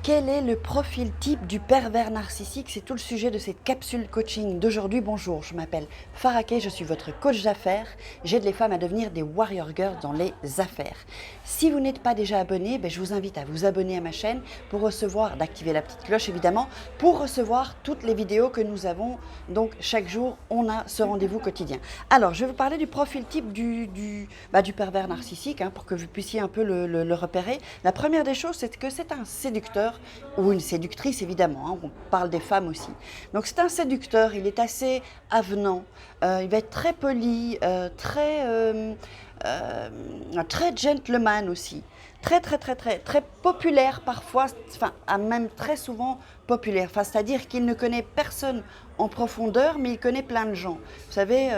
Quel est le profil type du pervers narcissique? C'est tout le sujet de cette capsule coaching d'aujourd'hui. Bonjour, je m'appelle Farah Kay, je suis votre coach d'affaires. J'aide les femmes à devenir des warrior girls dans les affaires. Si vous n'êtes pas déjà abonné, je vous invite à vous abonner à ma chaîne pour recevoir, d'activer la petite cloche évidemment, pour recevoir toutes les vidéos que nous avons. Donc chaque jour, on a ce rendez-vous quotidien. Alors, je vais vous parler du profil type du pervers narcissique, pour que vous puissiez un peu le repérer. La première des choses, c'est que c'est un séducteur ou une séductrice évidemment, on parle des femmes aussi. Donc c'est un séducteur, il est assez avenant, il va être très poli, très gentleman aussi, très populaire parfois, même très souvent populaire, c'est-à-dire qu'il ne connaît personne en profondeur, mais il connaît plein de gens. Vous savez,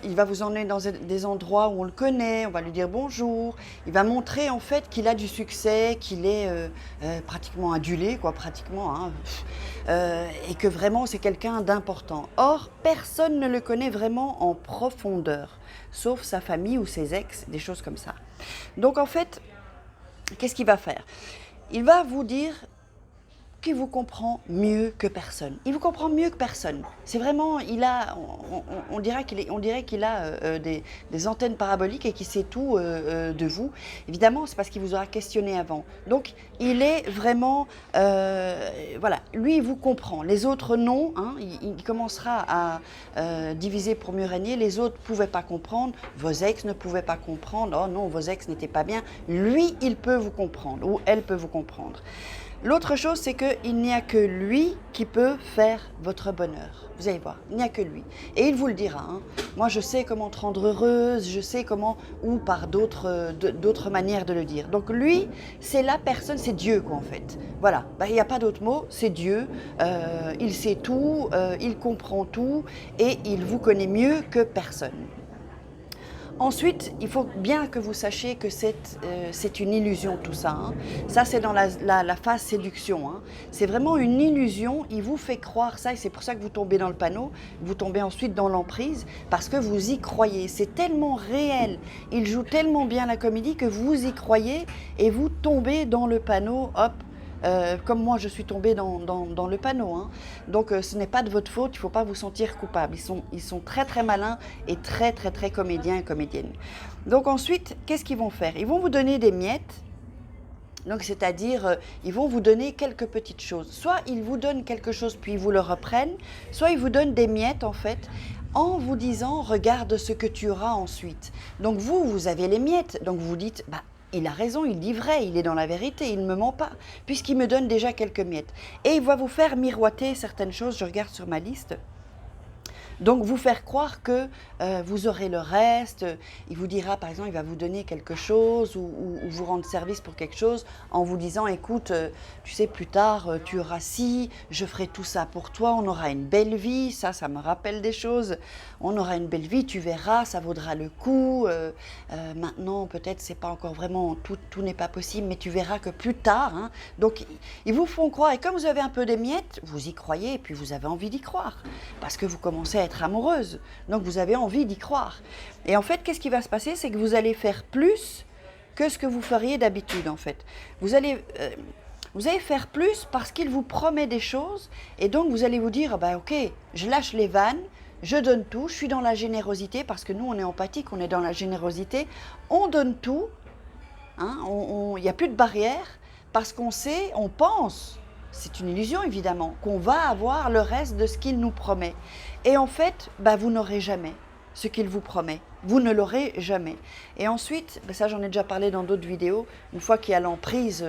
il va vous emmener dans des endroits où on le connaît, on va lui dire bonjour, il va montrer en fait qu'il a du succès, qu'il est pratiquement adulé, et que vraiment c'est quelqu'un d'important. Or, personne ne le connaît vraiment en profondeur, sauf sa famille ou ses ex, des choses comme ça. Donc en fait, qu'est-ce qu'il va faire? Il va vous dire qu'il vous comprend mieux que personne. Il vous comprend mieux que personne. C'est vraiment, on dirait qu'il a des antennes paraboliques et qu'il sait tout de vous. Évidemment, c'est parce qu'il vous aura questionné avant. Donc, il est vraiment, voilà, lui, il vous comprend. Les autres, non. Il commencera à diviser pour mieux régner. Les autres ne pouvaient pas comprendre. Vos ex ne pouvaient pas comprendre. Oh non, vos ex n'étaient pas bien. Lui, il peut vous comprendre ou elle peut vous comprendre. L'autre chose, c'est qu'il n'y a que lui qui peut faire votre bonheur. Vous allez voir, il n'y a que lui. Et il vous le dira. Moi, je sais comment te rendre heureuse, je sais comment, ou par d'autres manières de le dire. Donc lui, c'est la personne, c'est Dieu, quoi, en fait. Voilà, il n'y a pas d'autre mot, c'est Dieu. Il sait tout, il comprend tout, et il vous connaît mieux que personne. Ensuite, il faut bien que vous sachiez que c'est une illusion tout ça. Ça, c'est dans la phase séduction. C'est vraiment une illusion. Il vous fait croire ça et c'est pour ça que vous tombez dans le panneau. Vous tombez ensuite dans l'emprise parce que vous y croyez. C'est tellement réel. Il joue tellement bien la comédie que vous y croyez et vous tombez dans le panneau. Hop. Comme moi je suis tombée dans le panneau. Donc ce n'est pas de votre faute, il ne faut pas vous sentir coupable. Ils sont très très malins et très comédiens et comédiennes. Donc ensuite, qu'est-ce qu'ils vont faire? Ils vont vous donner des miettes. Donc c'est-à-dire, ils vont vous donner quelques petites choses. Soit ils vous donnent quelque chose puis ils vous le reprennent, soit ils vous donnent des miettes en fait, en vous disant « regarde ce que tu auras ensuite ». Donc vous avez les miettes, donc vous dites « il a raison, il dit vrai, il est dans la vérité, il ne me ment pas, puisqu'il me donne déjà quelques miettes. » Et il va vous faire miroiter certaines choses, je regarde sur ma liste. Donc vous faire croire que vous aurez le reste, il vous dira par exemple, il va vous donner quelque chose ou vous rendre service pour quelque chose en vous disant écoute, tu sais plus tard tu auras ci, je ferai tout ça pour toi, on aura une belle vie, ça me rappelle des choses, on aura une belle vie, tu verras, ça vaudra le coup, maintenant peut-être c'est pas encore vraiment, tout n'est pas possible, mais tu verras que plus tard, donc ils vous font croire et comme vous avez un peu des miettes, vous y croyez et puis vous avez envie d'y croire parce que vous commencez à être amoureuse, donc vous avez envie d'y croire. Et en fait, qu'est-ce qui va se passer? C'est que vous allez faire plus que ce que vous feriez d'habitude, en fait. Vous allez faire plus parce qu'il vous promet des choses, et donc vous allez vous dire, ok, je lâche les vannes, je donne tout, je suis dans la générosité, parce que nous, on est empathique, on est dans la générosité, on donne tout, il n'y a plus de barrière, parce qu'on sait, on pense, c'est une illusion évidemment, qu'on va avoir le reste de ce qu'il nous promet. Et en fait, vous n'aurez jamais ce qu'il vous promet. Vous ne l'aurez jamais. Et ensuite, ça j'en ai déjà parlé dans d'autres vidéos, une fois qu'il y a l'emprise,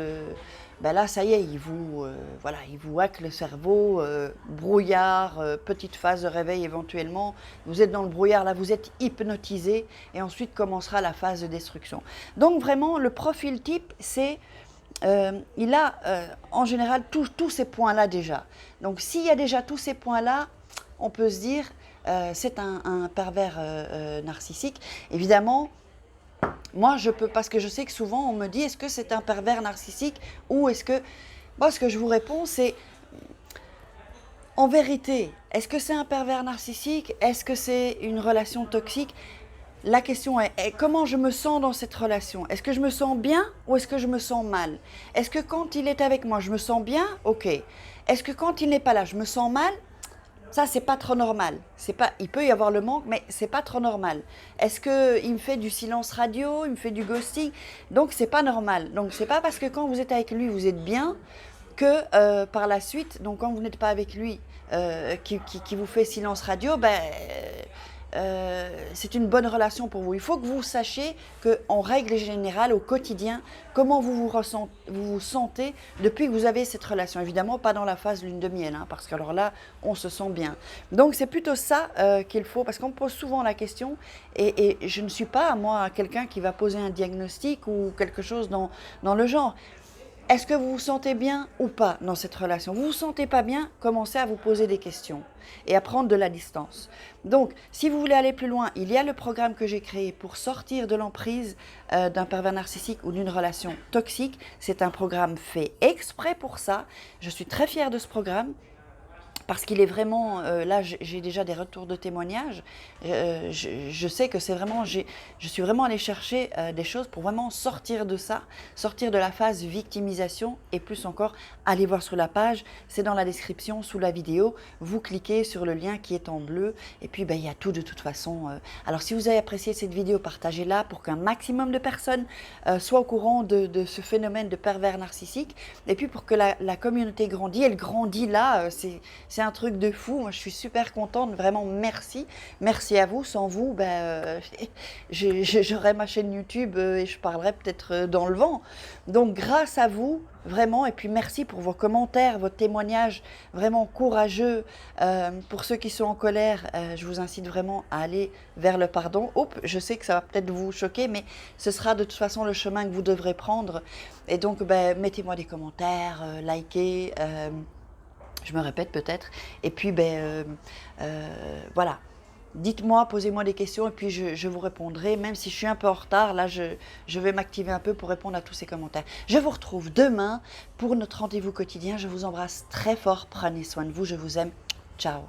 là ça y est, il vous hack le cerveau, brouillard, petite phase de réveil éventuellement. Vous êtes dans le brouillard, là vous êtes hypnotisé et ensuite commencera la phase de destruction. Donc vraiment, le profil type, c'est... il a en général tous ces points-là déjà. Donc s'il y a déjà tous ces points-là, on peut se dire c'est un pervers narcissique. Évidemment, moi je peux, parce que je sais que souvent on me dit est-ce que c'est un pervers narcissique ou est-ce que... Moi ce que je vous réponds c'est en vérité, est-ce que c'est un pervers narcissique? Est-ce que c'est une relation toxique? la question est comment je me sens dans cette relation? Est-ce que je me sens bien ou est-ce que je me sens mal? Est-ce que quand il est avec moi, je me sens bien? Ok. Est-ce que quand il n'est pas là, je me sens mal? Ça, c'est pas trop normal. C'est pas, il peut y avoir le manque, mais c'est pas trop normal. Est-ce que il me fait du silence radio, il me fait du ghosting? Donc c'est pas normal. Donc c'est pas parce que quand vous êtes avec lui, vous êtes bien que par la suite, donc quand vous n'êtes pas avec lui, qui vous fait silence radio, ben c'est une bonne relation pour vous. Il faut que vous sachiez qu'en règle générale, au quotidien, comment vous vous sentez depuis que vous avez cette relation. Évidemment, pas dans la phase lune de miel, hein, parce que alors là, on se sent bien. Donc, c'est plutôt ça qu'il faut, parce qu'on me pose souvent la question, et je ne suis pas, moi, quelqu'un qui va poser un diagnostic ou quelque chose dans le genre. Est-ce que vous vous sentez bien ou pas dans cette relation? Vous vous sentez pas bien? Commencez à vous poser des questions et à prendre de la distance. Donc, si vous voulez aller plus loin, il y a le programme que j'ai créé pour sortir de l'emprise d'un pervers narcissique ou d'une relation toxique. C'est un programme fait exprès pour ça. Je suis très fière de ce programme. Parce qu'il est vraiment, là j'ai déjà des retours de témoignages, je sais que c'est vraiment, je suis vraiment allée chercher des choses pour vraiment sortir de ça, sortir de la phase victimisation et plus encore, allez voir sur la page, c'est dans la description sous la vidéo, vous cliquez sur le lien qui est en bleu et puis ben, il y a tout de toute façon. Alors si vous avez apprécié cette vidéo, partagez-la pour qu'un maximum de personnes soient au courant de ce phénomène de pervers narcissique et puis pour que la communauté grandisse, elle grandit là, c'est un truc de fou. Moi, je suis super contente. Vraiment, merci. Merci à vous. Sans vous, j'aurais ma chaîne YouTube et je parlerais peut-être dans le vent. Donc, grâce à vous, vraiment. Et puis, merci pour vos commentaires, vos témoignages vraiment courageux. Pour ceux qui sont en colère, je vous incite vraiment à aller vers le pardon. Oups, je sais que ça va peut-être vous choquer, mais ce sera de toute façon le chemin que vous devrez prendre. Et donc, mettez-moi des commentaires, likez. Je me répète peut-être. Et puis, voilà. Dites-moi, posez-moi des questions et puis je vous répondrai. Même si je suis un peu en retard, là, je vais m'activer un peu pour répondre à tous ces commentaires. Je vous retrouve demain pour notre rendez-vous quotidien. Je vous embrasse très fort. Prenez soin de vous. Je vous aime. Ciao.